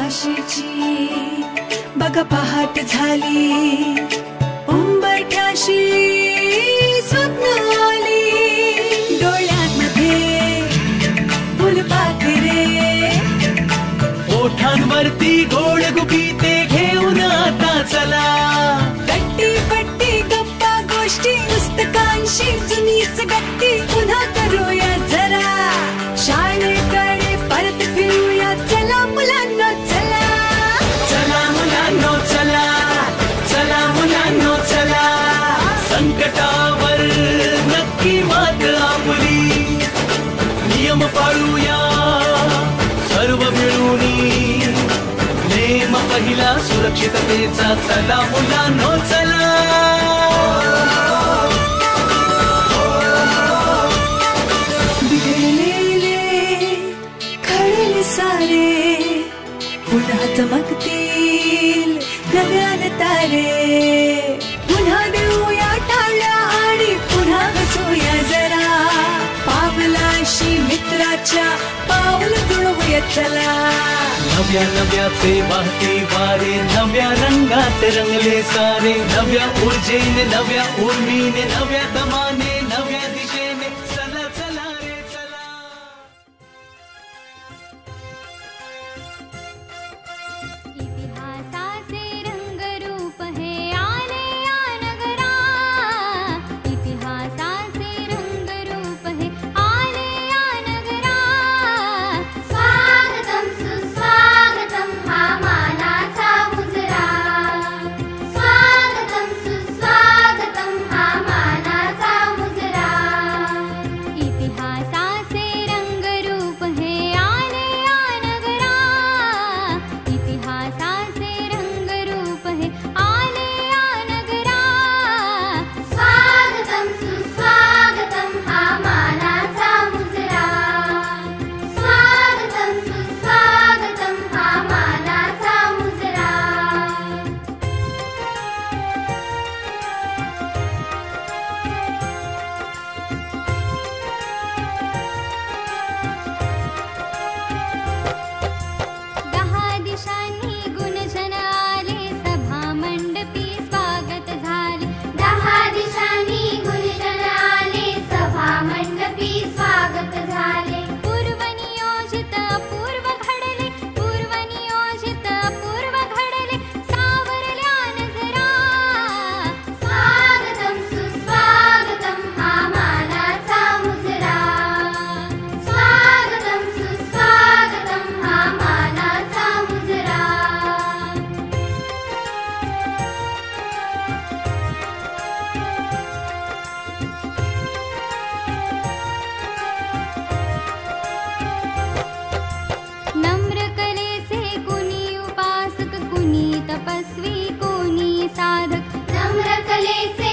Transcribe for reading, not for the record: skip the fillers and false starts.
आशेची बघा पहाट झाली, उंबरठ्याशी स्वप्न आली, डोळ्यांमध्ये फुलपाखरे, ओठांवरती गोड गुपिते घेऊन आता चला, गट्टी पट्टी गप्पा गोष्टी पुस्तकांशी जुनीच गट्टी पुन्हा करूया जरा, शाळेकडे परत फिरूया चला मुलांनो चला, चला मुलांनो चला, चला मुलांनो चला, संकटावर नक्की मात आपली, नियम पाळूया सर्व मिळूनी, नेम पहिला सुरक्षिततेचा, चला मुलांनो चला. सारे पुन्हा चमकतील गगन तारे, पुन्हा देऊया टाळ्या आणि पुन्हा हसूया जरा, पावलाशी मित्राच्या पाऊल जुळवूया चला, नव्या नव्याचे वाहते वारे, नव्या रंगात रंगले सारे, नव्या ऊर्जेने नव्या उर्मीने, नव्या दमाने नव्या दिशेने, चला चला रे चला. इतिहासाचे रंगरूप हे आले या नगरा, इतिहासाचे रंगरूप हे आले या नगरा, स्वागतम सुस्वागतम हा मानाचा मुजरा, स्वागतम सुस्वागतम हा मानाचा मुजरा, इतिहासाचे रंगरूप हे आले या नगरा, इतिहासाचे रंगरूप हे आले या नगरा, स्वागतम सुस्वागतम हा मानाचा मुजरा, स्वागतम सुस्वागतम हा मानाचा मुजरा. दहा दिशांनी गुणजन आले, सभा मंडपी स्वागत झाले, दहा दिशांनी गुणजन आले, सभा मंडपी स्वागत झाले, पूर्वनियोजित अपूर्व घडले, पूर्वनियोजित अपूर्व घडले, सावरल्या नजरा, स्वागतम सुस्वागतम हा मानाचा मुजरा, स्वागतम सुस्वागतम हा मानाचा मुजरा. नम्र कलेचे कुणी उपासक, कुणी तपस्वी, कुणी साधक, नम्र कलेचे